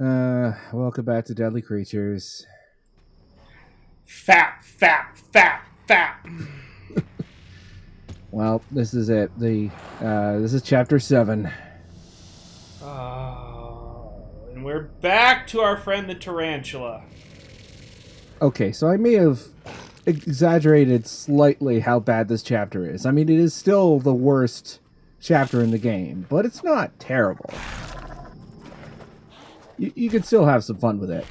Welcome back to Deadly Creatures. Fat, fat, fat, fat. Well, this is it. This is chapter 7. And we're back to our friend the tarantula. Okay, so I may have exaggerated slightly how bad this chapter is. I mean, it is still the worst chapter in the game, but it's not terrible. You can still have some fun with it.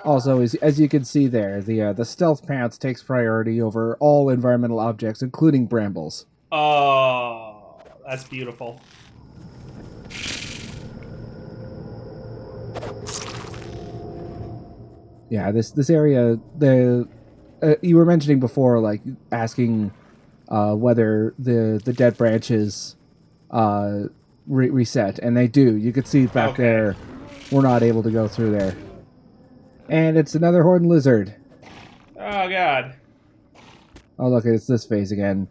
Also, as you can see there, the stealth pants takes priority over all environmental objects, including brambles. Oh, that's beautiful. Yeah, this area, you were mentioning before, like asking whether the dead branches reset, and they do. You could see back there. We're not able to go through there. And it's another horned lizard. Oh, God. Oh, look, it's this phase again.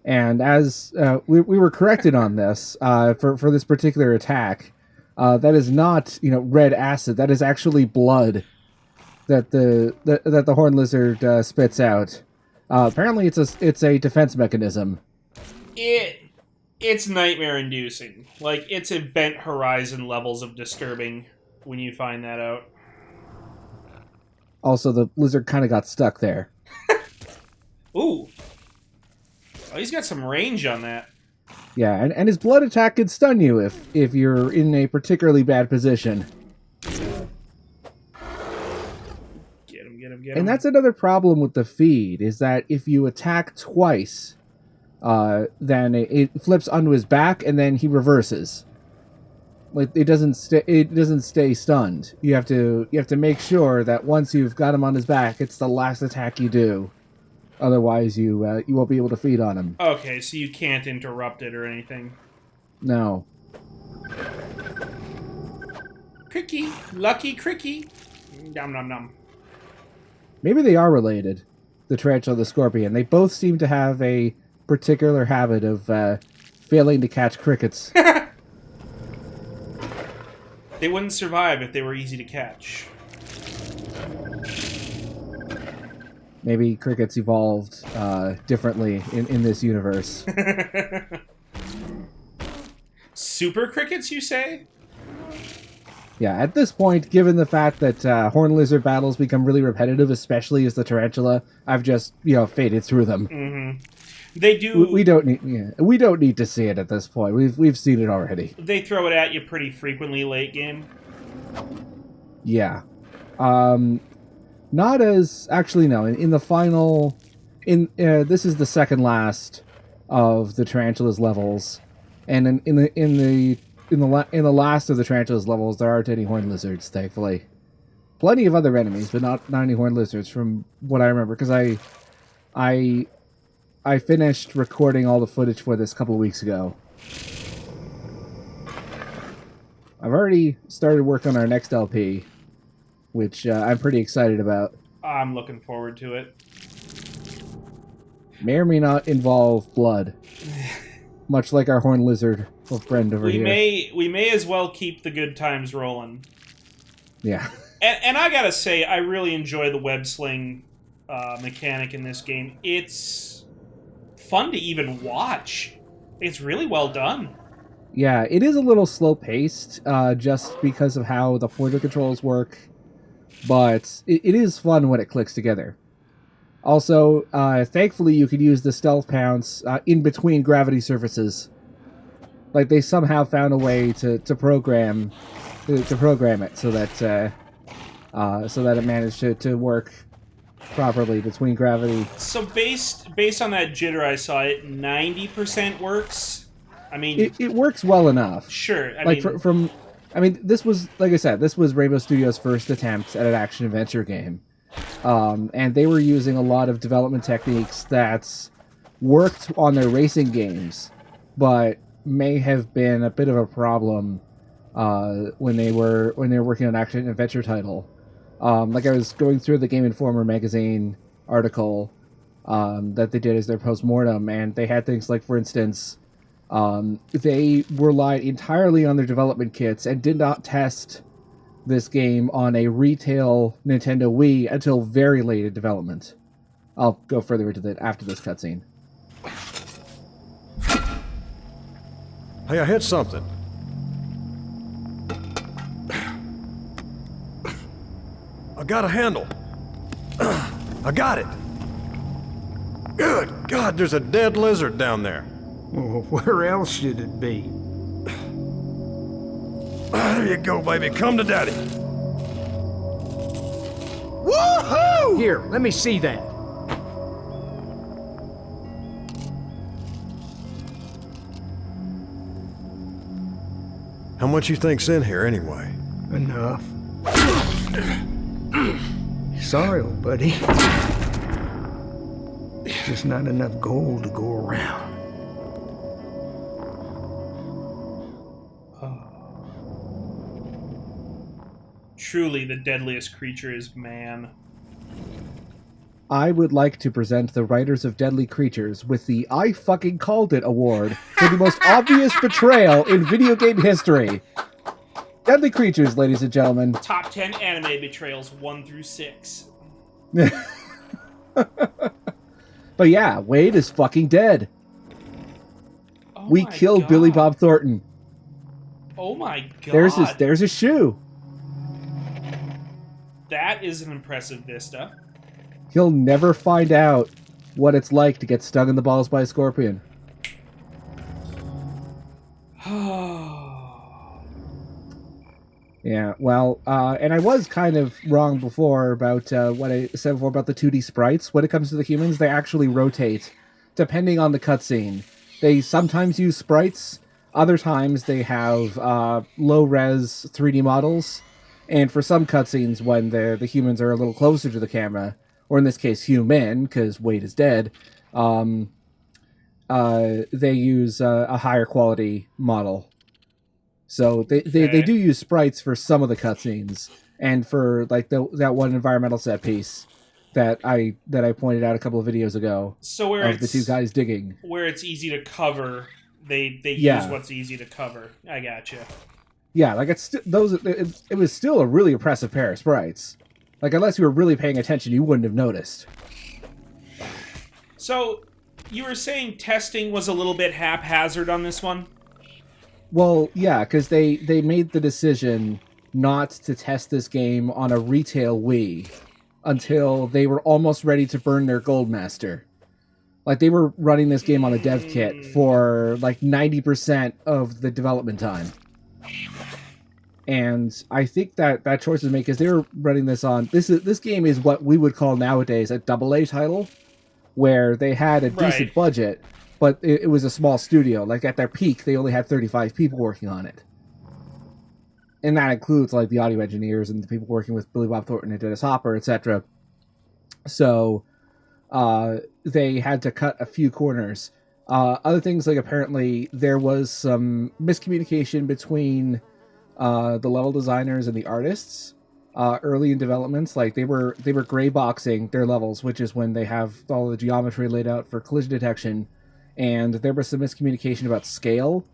And as we were corrected on this, for this particular attack, that is not, red acid. That is actually blood that the horned lizard spits out. Apparently, it's a defense mechanism. It's nightmare-inducing. Like, it's event horizon levels of disturbing when you find that out. Also, the lizard kind of got stuck there. Ooh. Oh, he's got some range on that. Yeah, and his blood attack could stun you if you're in a particularly bad position. Get him. And that's another problem with the feed, is that if you attack twice, then it flips onto his back and then he reverses. Like it doesn't stay stunned. You have to make sure that once you've got him on his back, it's the last attack you do. Otherwise, you won't be able to feed on him. Okay, so you can't interrupt it or anything. No. Cricky, lucky Cricky. Nom nom nom. Maybe they are related. The tarantula, the scorpion. They both seem to have a particular habit of failing to catch crickets. They wouldn't survive if they were easy to catch. Maybe crickets evolved differently in this universe. Super crickets, you say? Yeah, at this point, given the fact that horned lizard battles become really repetitive, especially as the tarantula, I've just faded through them. Mm-hmm. They do. We don't need to see it at this point. We've seen it already. They throw it at you pretty frequently late game. Yeah, not as actually no. In the final, this is the second last of the tarantula's levels, and in the last of the tarantula's levels, there aren't any horned lizards, thankfully. Plenty of other enemies, but not any horned lizards, from what I remember. Because I finished recording all the footage for this a couple of weeks ago. I've already started work on our next LP, which I'm pretty excited about. I'm looking forward to it. May or may not involve blood, much like our horned lizard friend over here. We may as well keep the good times rolling. Yeah. And I gotta say, I really enjoy the web sling mechanic in this game. It's fun to even watch. It's really well done. Yeah, it is a little slow-paced, just because of how the pointer controls work, but it is fun when it clicks together. Also, thankfully, you can use the stealth pounce in between gravity surfaces. Like, they somehow found a way to program it so that it managed to work properly between gravity. So based on that jitter I saw, it 90% works. I mean, it works well enough. Sure. This was, like I said, this was Rainbow Studios' first attempt at an action adventure game, and they were using a lot of development techniques that worked on their racing games, but may have been a bit of a problem when they were working on an action adventure title. Like I was going through the Game Informer magazine article that they did as their post-mortem, and they had things like, for instance, They relied entirely on their development kits and did not test this game on a retail Nintendo Wii until very late in development. I'll go further into that after this cutscene. Hey, I hit something. I got a handle. I got it. Good God, there's a dead lizard down there. Well, where else should it be? There you go, baby. Come to daddy. Woohoo! Here, let me see that. How much you think's in here anyway? Enough. Sorry, old buddy. Just not enough gold to go around. Truly, the deadliest creature is man. I would like to present the writers of Deadly Creatures with the I Fucking Called It award for the most obvious betrayal in video game history. Deadly Creatures, ladies and gentlemen. Top 10 anime betrayals 1 through 6. But yeah, Wade is fucking dead. Oh We my killed God. Billy Bob Thornton. Oh my God. There's his shoe. That is an impressive vista. He'll never find out what it's like to get stung in the balls by a scorpion. Yeah, well, and I was kind of wrong before about what I said before about the 2D sprites. When it comes to the humans, they actually rotate depending on the cutscene. They sometimes use sprites, other times they have low-res 3D models, and for some cutscenes when the humans are a little closer to the camera, or in this case human, because Wade is dead, they use a higher quality model. So they do use sprites for some of the cutscenes, and for like that one environmental set piece that I pointed out a couple of videos ago. So where of the two guys digging, where it's easy to cover, they Yeah. use what's easy to cover. I gotcha. yeah, like it was still a really impressive pair of sprites. Like unless you were really paying attention, you wouldn't have noticed. So you were saying testing was a little bit haphazard on this one? Well, yeah, because they made the decision not to test this game on a retail Wii until they were almost ready to burn their gold master. Like they were running this game on a dev kit for like 90% of the development time. And I think that choice was made because they were running this on this game is what we would call nowadays a AA title, where they had a decent Right. budget, but it was a small studio. Like at their peak, they only had 35 people working on it. And that includes like the audio engineers and the people working with Billy Bob Thornton and Dennis Hopper, etc. So they had to cut a few corners. Other things, like apparently there was some miscommunication between the level designers and the artists early in developments. Like they were gray boxing their levels, which is when they have all the geometry laid out for collision detection, and there was some miscommunication about scale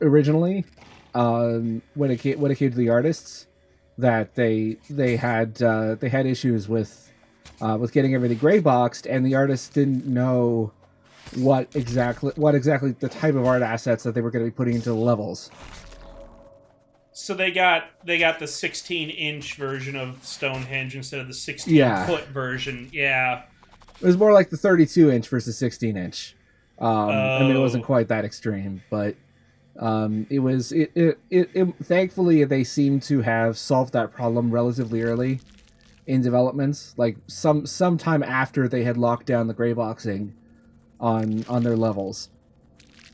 originally when it came to the artists, that they had issues with getting everything gray boxed, and the artists didn't know what exactly the type of art assets that they were going to be putting into the levels. So they got the 16-inch version of Stonehenge instead of the 16-foot version. Yeah. It was more like the 32-inch versus 16-inch. I mean, it wasn't quite that extreme, but it was. It thankfully, they seem to have solved that problem relatively early in developments. Like sometime after they had locked down the gray boxing on their levels.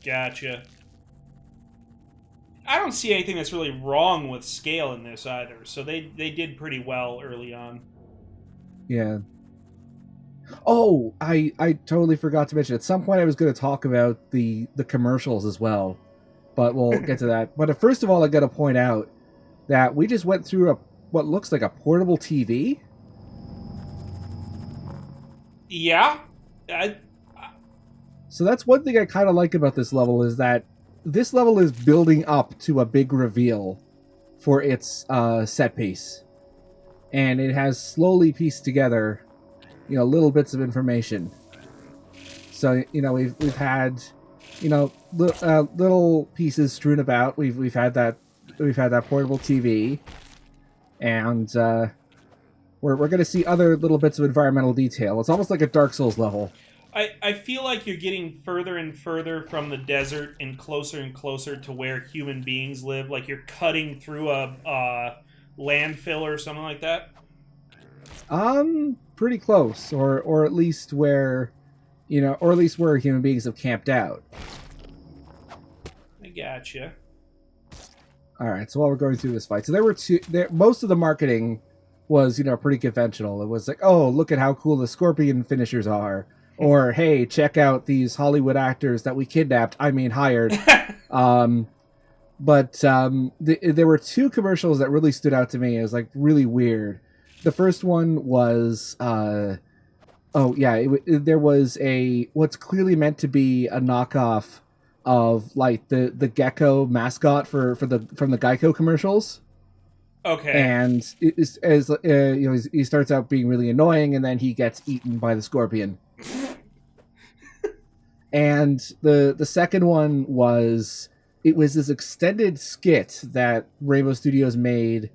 Gotcha. I don't see anything that's really wrong with scale in this either, so they did pretty well early on. Yeah. Oh, I totally forgot to mention. At some point, I was going to talk about the commercials as well, but we'll get to that. But first of all, I got to point out that we just went through what looks like a portable TV. Yeah. So that's one thing I kind of like about this level, is that this level is building up to a big reveal for its set piece. And it has slowly pieced together, little bits of information. So, we've had, little pieces strewn about. We've had that portable TV, and we're going to see other little bits of environmental detail. It's almost like a Dark Souls level. I feel like you're getting further and further from the desert and closer to where human beings live. Like you're cutting through a landfill or something like that. Pretty close, or at least where, where human beings have camped out. I gotcha. All right, so while we're going through this fight, so most of the marketing was, pretty conventional. It was like, oh, look at how cool the scorpion finishers are. Or, hey, check out these Hollywood actors that we kidnapped. I mean, hired. But there were two commercials that really stood out to me. It was like really weird. The first one was, there was what's clearly meant to be a knockoff of like the gecko mascot from the Geico commercials. Okay. And he starts out being really annoying, and then he gets eaten by the scorpion. And the second one was this extended skit that Rainbow Studios made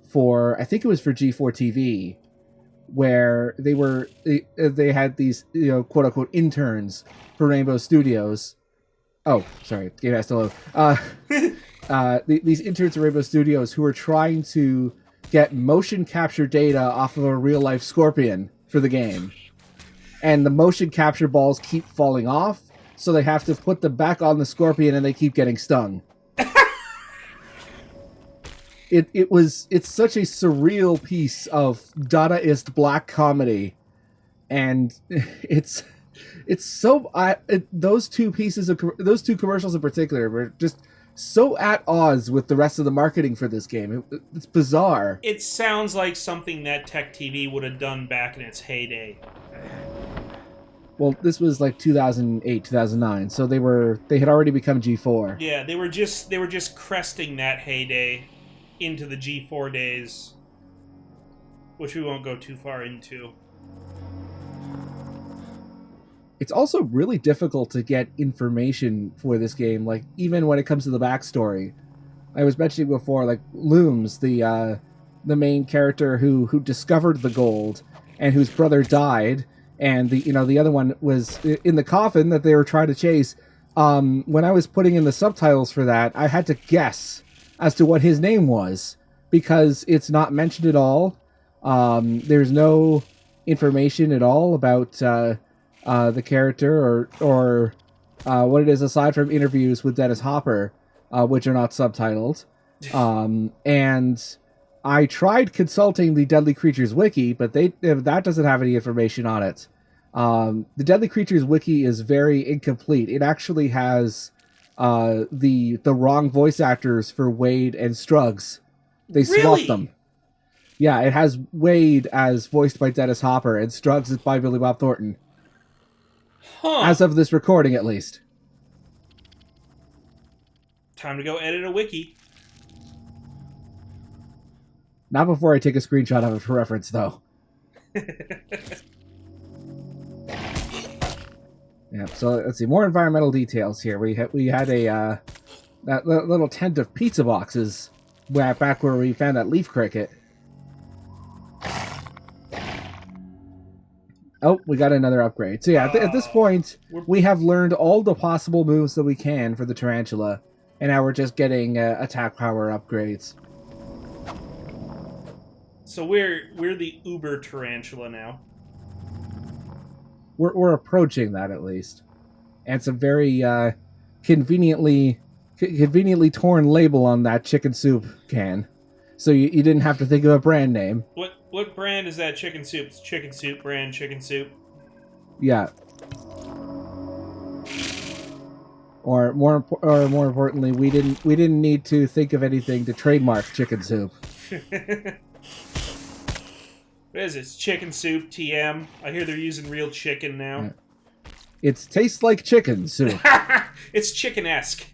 for, I think it was for G4 TV, where they had these quote unquote interns for Rainbow Studios. Oh, sorry, game has to load. These interns at Rainbow Studios who were trying to get motion capture data off of a real life scorpion for the game, and the motion capture balls keep falling off, so they have to put them back on the scorpion, and they keep getting stung. It's such a surreal piece of Dadaist black comedy, and it's so those two commercials in particular were just so at odds with the rest of the marketing for this game. It's bizarre. It sounds like something that Tech TV would have done back in its heyday. Well, this was like 2008, 2009, so they had already become G4. Yeah, they were just cresting that heyday into the G4 days, which we won't go too far into. It's also really difficult to get information for this game, like even when it comes to the backstory. I was mentioning before, like Looms, the main character who discovered the gold and whose brother died, and the other one was in the coffin that they were trying to chase. When I was putting in the subtitles for that, I had to guess as to what his name was, because it's not mentioned at all. There's no information at all about the character or what it is, aside from interviews with Dennis Hopper, which are not subtitled. And I tried consulting the Deadly Creatures wiki, but that doesn't have any information on it. The Deadly Creatures wiki is very incomplete. It actually has the wrong voice actors for Wade and Struggs. They swapped them. Yeah, it has Wade as voiced by Dennis Hopper and Struggs is by Billy Bob Thornton. Huh. As of this recording, at least. Time to go edit a wiki. Not before I take a screenshot of it for reference, though. Yeah, so let's see. More environmental details here. We had a that little tent of pizza boxes back where we found that leaf cricket. Oh, we got another upgrade. So yeah, at this point, we have learned all the possible moves that we can for the tarantula, and now we're just getting attack power upgrades. So we're the Uber tarantula now. We're approaching that, at least, and some very conveniently torn label on that chicken soup can, so you didn't have to think of a brand name. What brand is that chicken soup? It's chicken soup brand chicken soup. Yeah. Or more importantly, we didn't need to think of anything to trademark chicken soup. What is it? It's chicken soup TM. I hear they're using real chicken now. It tastes like chicken soup. It's chicken-esque.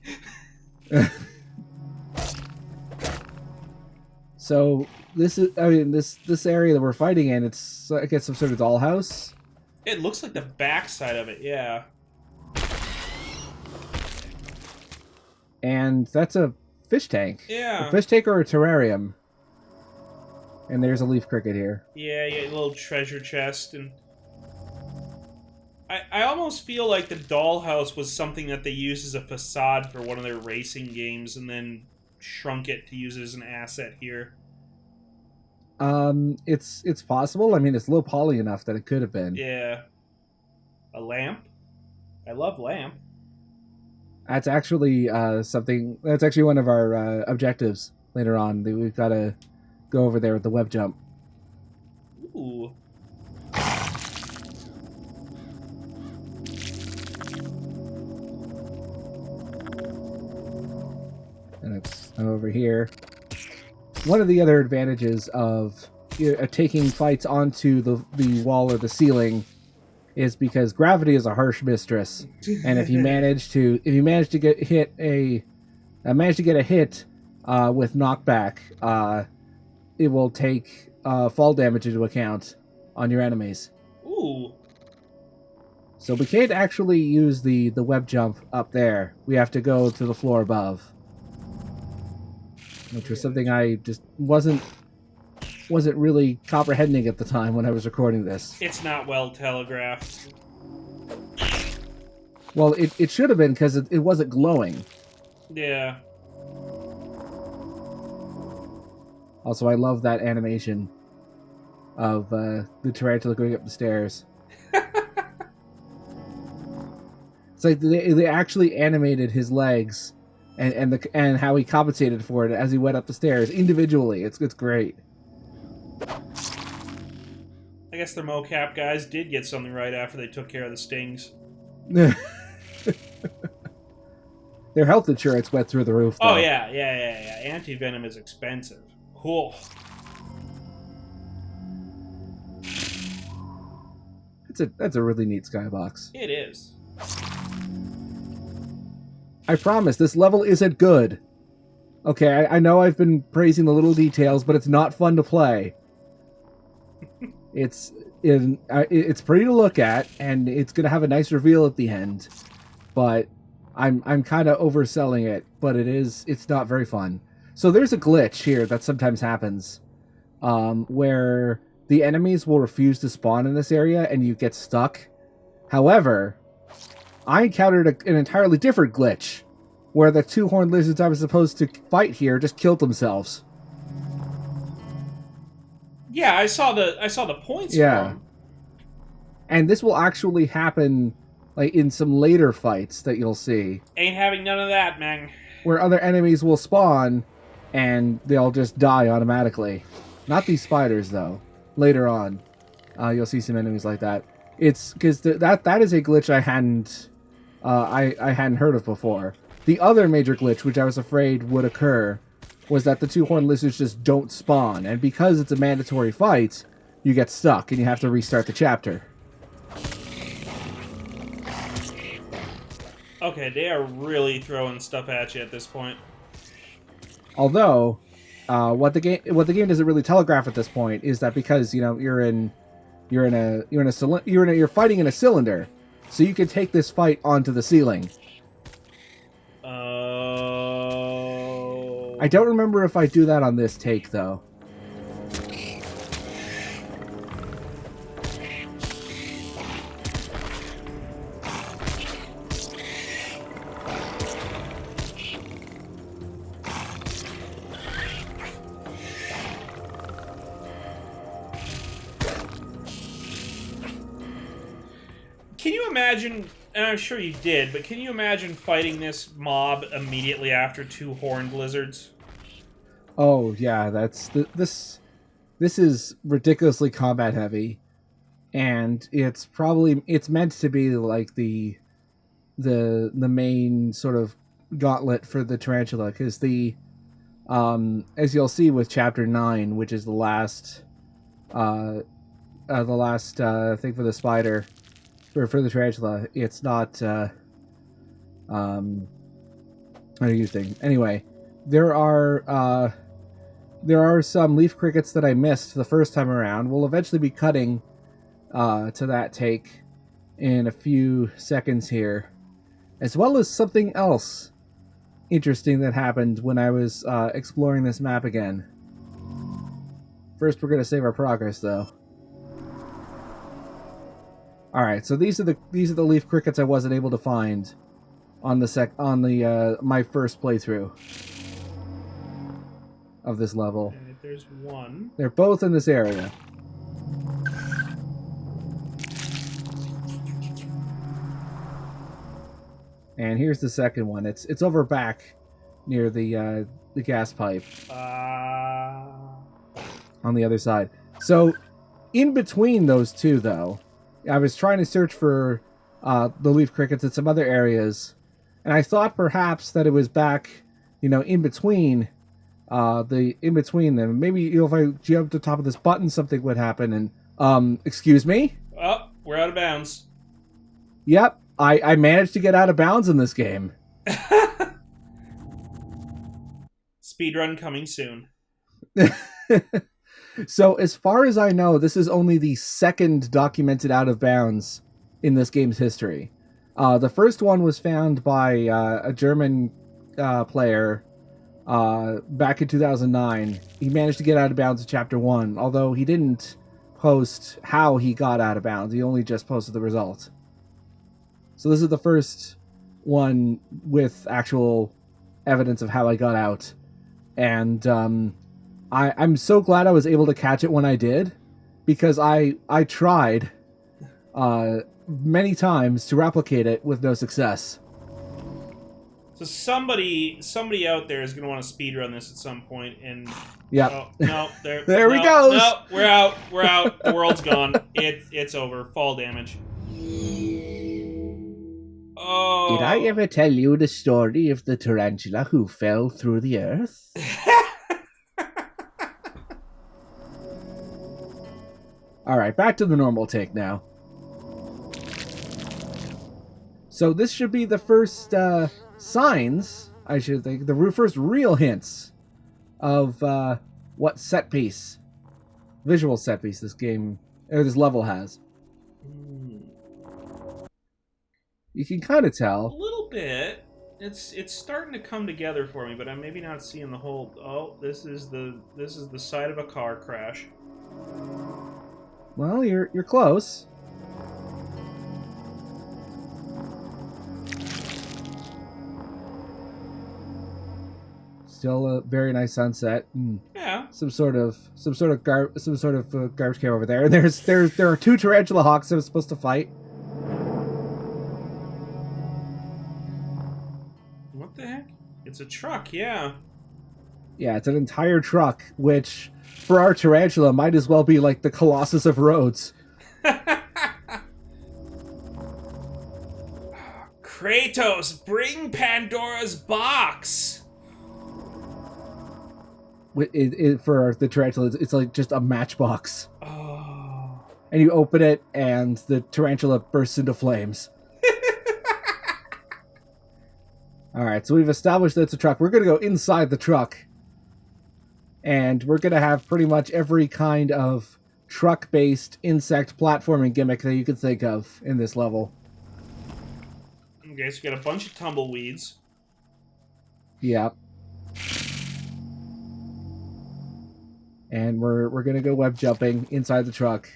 So this is, I mean, this area that we're fighting in, it's I guess some sort of dollhouse. It looks like the backside of it, yeah. And that's a fish tank. Yeah. A fish tank or a terrarium. And there's a leaf cricket here. Yeah, a little treasure chest, and I almost feel like the dollhouse was something that they used as a facade for one of their racing games, and then shrunk it to use it as an asset here. It's possible. I mean, it's low poly enough that it could have been. Yeah. A lamp? I love lamp. That's actually something. That's actually one of our objectives later on. We've got to go over there with the web jump. Ooh. And it's over here. One of the other advantages of taking fights onto the wall or the ceiling is because gravity is a harsh mistress, and if you manage to get a hit with knockback, it will take fall damage into account on your enemies. Ooh. So we can't actually use the web jump up there. We have to go to the floor above, which was something I just wasn't really comprehending at the time when I was recording this. It's not well telegraphed. Well, it should have been, because it wasn't glowing. Yeah. Also, I love that animation of the tarantula going up the stairs. It's like they actually animated his legs and how he compensated for it as he went up the stairs individually. It's great. I guess the mocap guys did get something right after they took care of the stings. Their health insurance went through the roof, though. Oh, yeah. Anti-venom is expensive. Cool. That's a really neat skybox. It is. I promise, this level isn't good. Okay, I know I've been praising the little details, but it's not fun to play. It's pretty to look at, and it's gonna have a nice reveal at the end. But I'm kind of overselling it, but it's not very fun. So there's a glitch here that sometimes happens, where the enemies will refuse to spawn in this area, and you get stuck. However, I encountered an entirely different glitch, where the two horned lizards I was supposed to fight here just killed themselves. Yeah, I saw the points Yeah. for 'em. And this will actually happen like in some later fights that you'll see, Ain't having none of that, man. where other enemies will spawn and they'll just die automatically. Not these spiders, though. Later on, you'll see some enemies like that. It's because that is a glitch I hadn't heard of before. The other major glitch, which I was afraid would occur, was that the two horned lizards just don't spawn, and because it's a mandatory fight, you get stuck and you have to restart the chapter. Okay, they are really throwing stuff at you at this point. Although, what the game doesn't really telegraph at this point is that because you're fighting in a cylinder, so you can take this fight onto the ceiling. I don't remember if I do that on this take, though. Can you imagine, and I'm sure you did, but can you imagine fighting this mob immediately after two horned lizards? Oh yeah, this is ridiculously combat heavy, and it's meant to be like the main sort of gauntlet for the tarantula, because as you'll see with chapter 9, which is the last thing for the spider. for the tarantula. It's not a huge thing. Anyway, there are some leaf crickets that I missed the first time around. We'll eventually be cutting to that take in a few seconds here, as well as something else interesting that happened when I was exploring this map again. First, we're going to save our progress, though. All right, so these are the leaf crickets I wasn't able to find on my first playthrough of this level. Okay, there's one. They're both in this area. And here's the second one. It's over back near the gas pipe on the other side. So in between those two, though, I was trying to search for the leaf crickets in some other areas, and I thought perhaps that it was back, in between them. Maybe if I jumped to the top of this button, something would happen. And excuse me. Oh, we're out of bounds. Yep. I managed to get out of bounds in this game. Speedrun coming soon. So, as far as I know, this is only the second documented out of bounds in this game's history. The first one was found by a German player back in 2009. He managed to get out of bounds in Chapter 1, although he didn't post how he got out of bounds. He only just posted the result. So this is the first one with actual evidence of how I got out. And I'm so glad I was able to catch it when I did, because I tried many times to replicate it with no success. So somebody out there is going to want to speedrun this at some point, and Yep. oh, no, There he goes. No, we're out. The world's gone. It's over. Fall damage. Oh. Did I ever tell you the story of the tarantula who fell through the earth? Alright, back to the normal take now. So this should be the first signs, I should think, the first real hints of what visual set piece this game, or this level has. You can kind of A tell. little bit. It's starting to come together for me, but I'm maybe not seeing the whole. Oh, this is the side of a car crash. Well, you're close. Still a very nice sunset. Yeah. Some sort of garbage can over there. There are two tarantula hawks that was supposed to fight. What the heck? It's a truck. Yeah. Yeah, it's an entire truck, which for our tarantula might as well be like the Colossus of Rhodes. Kratos, bring Pandora's box. For the tarantula, it's like just a matchbox. Oh. And you open it, and the tarantula bursts into flames. Alright, so we've established that it's a truck. We're going to go inside the truck. And we're going to have pretty much every kind of truck-based insect platforming gimmick that you could think of in this level. Okay, so we got a bunch of tumbleweeds. Yep. And we're going to go web jumping inside the truck.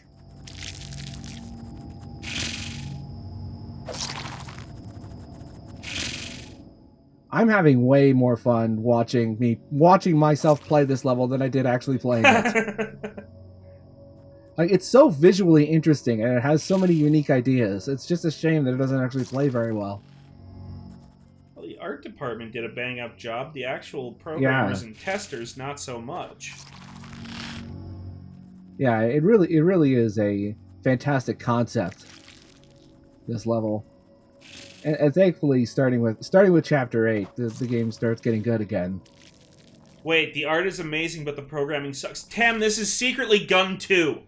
I'm having way more fun watching myself play this level than I did actually playing it. Like, it's so visually interesting, and it has so many unique ideas. It's just a shame that it doesn't actually play very well. Well, the art department did a bang-up job. The actual programmers and testers, not so much. Yeah, it really is a fantastic concept, this level. And thankfully, starting with Chapter 8, the game starts getting good again. Wait, the art is amazing, but the programming sucks. Tam, this is secretly Gun 2.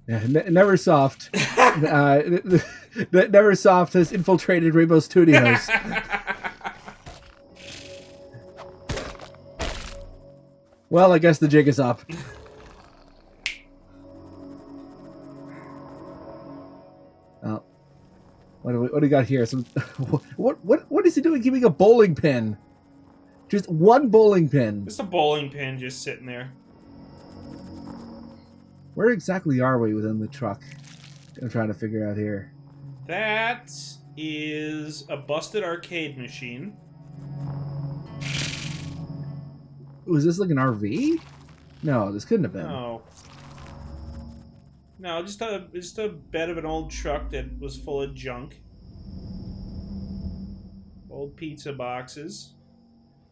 Yeah, Neversoft. Neversoft has infiltrated Rainbow Studios. Well, I guess the jig is up. Oh, what do we got here? Some what is he doing? Giving a bowling pin? Just one bowling pin. Just a bowling pin just sitting there. Where exactly are we within the truck? I'm trying to figure out here. That is a busted arcade machine. Was this like an RV? No, this couldn't have been. No. No, just a bed of an old truck that was full of junk. Old pizza boxes.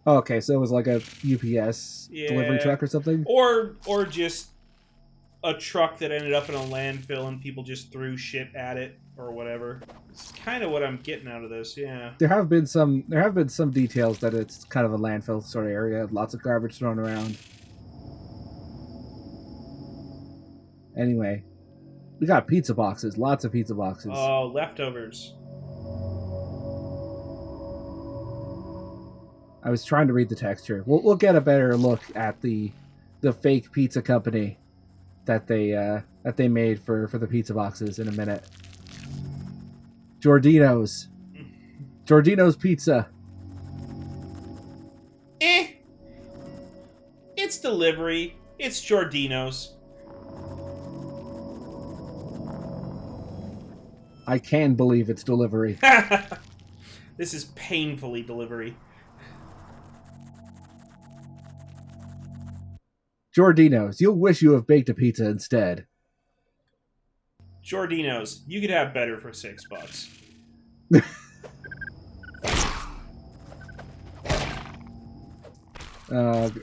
Oh, okay, so it was like a UPS delivery truck or something? Or just a truck that ended up in a landfill and people just threw shit at it or whatever. It's kind of what I'm getting out of this, yeah. There have been some details that it's kind of a landfill sort of area, lots of garbage thrown around. Anyway, we got pizza boxes, lots of pizza boxes. Oh, leftovers. I was trying to read the text here. We'll get a better look at the fake pizza company that they made for the pizza boxes in a minute. Giordino's Pizza. It's delivery. It's Giordino's. I can believe it's delivery. This is painfully delivery. Giordino's, you'll wish you have baked a pizza instead. Giordino's, you could have better for $6.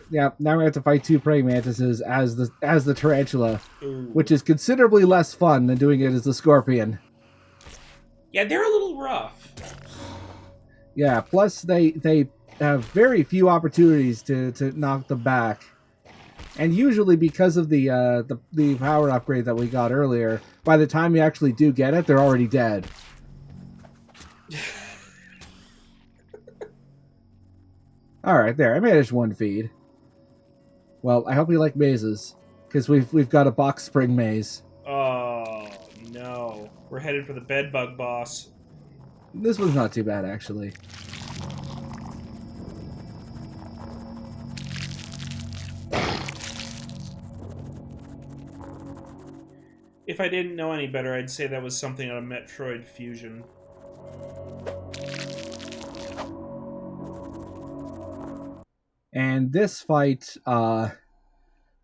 Yeah, now we have to fight two praying mantises as the tarantula, Ooh. which is considerably less fun than doing it as the scorpion. Yeah, they're a little rough. Yeah, plus they have very few opportunities to knock them back. And usually because of the power upgrade that we got earlier, by the time you actually do get it, they're already dead. Alright, there, I managed one feed. Well, I hope you like mazes, because we've got a box spring maze. Oh, no. We're headed for the bedbug boss. This one's not too bad, actually. If I didn't know any better, I'd say that was something out of Metroid Fusion. And this fight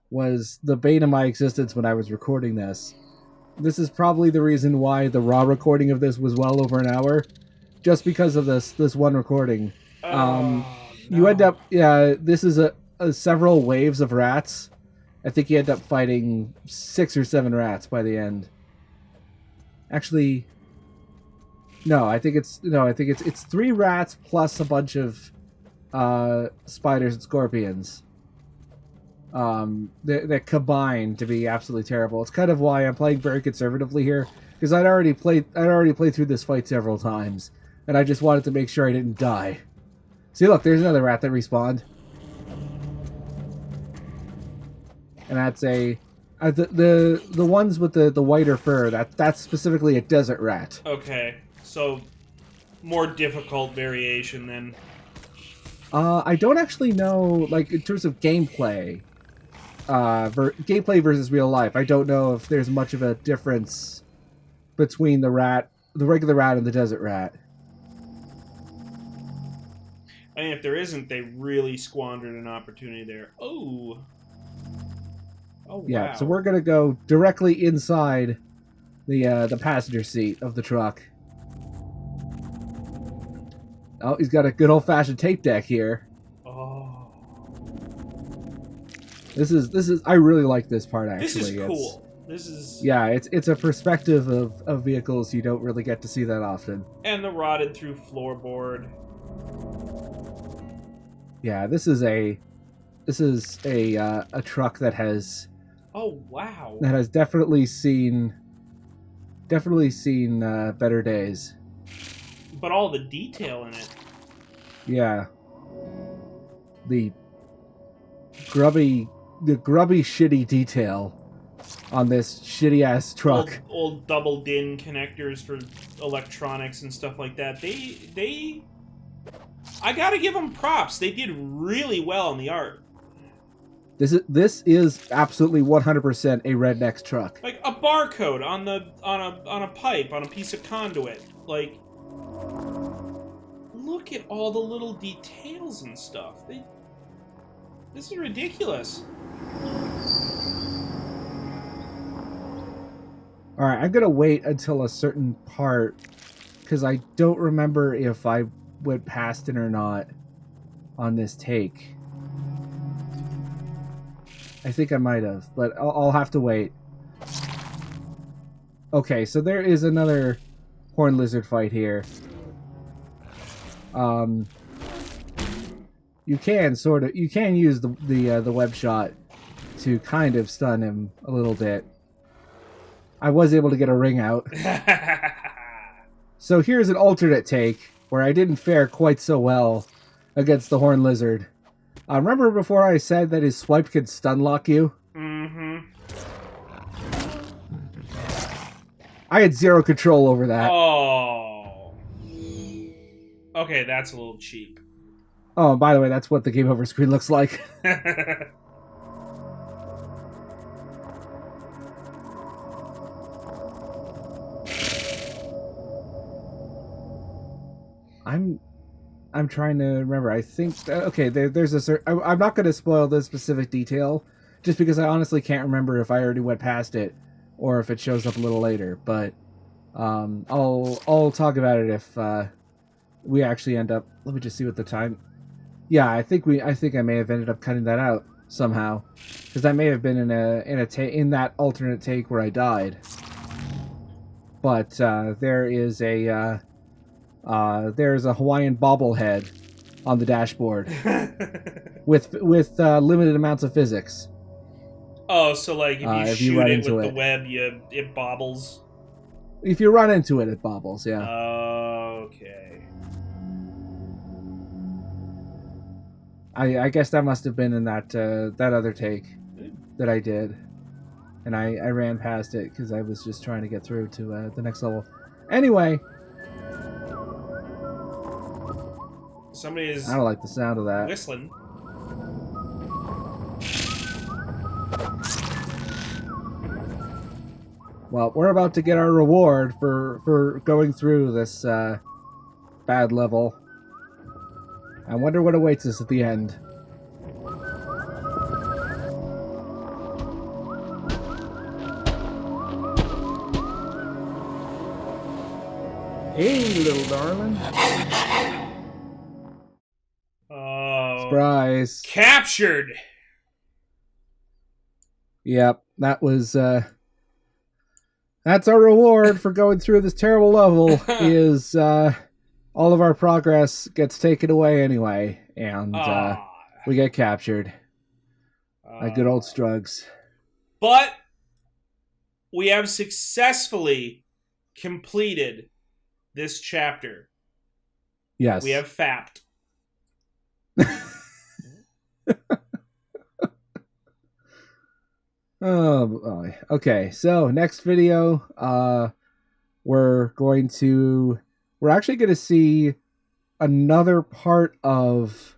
was the bane of my existence when I was recording this. This is probably the reason why the raw recording of this was well over an hour, just because of this one recording. No. You end up, this is a several waves of rats. I think you end up fighting 6 or 7 rats by the end. Actually, no, I think it's 3 rats plus a bunch of spiders and scorpions. That combine to be absolutely terrible. It's kind of why I'm playing very conservatively here, because I'd already played through this fight several times, and I just wanted to make sure I didn't die. See, look, there's another rat that respawned. And that's the ones with the whiter fur. That's specifically a desert rat. Okay, so more difficult variation then. I don't actually know, like, in terms of gameplay, gameplay versus real life. I don't know if there's much of a difference between the regular rat, and the desert rat. I mean, if there isn't, they really squandered an opportunity there. Oh. Oh, Yeah, wow. so we're gonna go directly inside the passenger seat of the truck. Oh, he's got a good old-fashioned tape deck here. Oh. This is I really like this part, actually. This is cool. This is... Yeah, it's a perspective of vehicles you don't really get to see that often. And the rotted through floorboard. Yeah, this is a truck that has Oh wow. that has definitely seen better days. But all the detail in it. Yeah. The grubby shitty detail on this shitty ass truck. Old double DIN connectors for electronics and stuff like that. They I gotta give them props. They did really well in the art. This is absolutely 100% a redneck's truck. Like a barcode on a pipe, on a piece of conduit. Like, look at all the little details and stuff. This is ridiculous. All right, I'm gonna wait until a certain part because I don't remember if I went past it or not on this take. I think I might have, but I'll have to wait. Okay, so there is another horned lizard fight here. You can use the web shot to kind of stun him a little bit. I was able to get a ring out. So here's an alternate take where I didn't fare quite so well against the horned lizard. Remember before I said that his swipe could stun lock you? Mm-hmm. I had zero control over that. Oh. Okay, that's a little cheap. Oh, by the way, that's what the game over screen looks like. I'm trying to remember. I think okay. There's a certain. I'm not going to spoil this specific detail, just because I honestly can't remember if I already went past it, or if it shows up a little later. But I'll talk about it if we actually end up. Let me just see what the time. Yeah, I think I may have ended up cutting that out somehow, because that may have been in that alternate take where I died. But there's a Hawaiian bobblehead on the dashboard with limited amounts of physics. Oh, so like if you shoot it with the it. web, it bobbles. If you run into it, it bobbles. Yeah. Okay. I guess that must have been in that other take that I did, and I ran past it because I was just trying to get through to the next level. Anyway. Somebody is. I don't like the sound of that. Whistling. Well, we're about to get our reward for going through this bad level. I wonder what awaits us at the end. Hey, little darling. Oh. Surprise. Captured! Yep, that was that's our reward for going through this terrible level is all of our progress gets taken away anyway, and we get captured. Like good old Strugs. But we have successfully completed this chapter. Yes. We have fapped. Oh boy. Okay, so next video, we're actually going to see another part of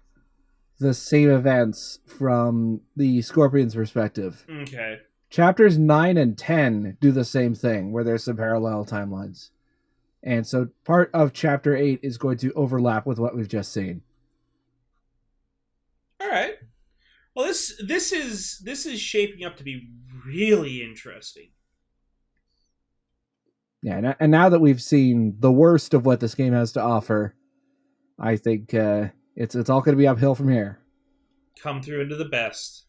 the same events from the Scorpion's perspective. Okay. Chapters 9 and 10 do the same thing, where there's some parallel timelines. And so part of chapter 8 is going to overlap with what we've just seen. All right. Well, this is shaping up to be really interesting. Yeah, and now that we've seen the worst of what this game has to offer, I think it's all going to be uphill from here. Come through into the best.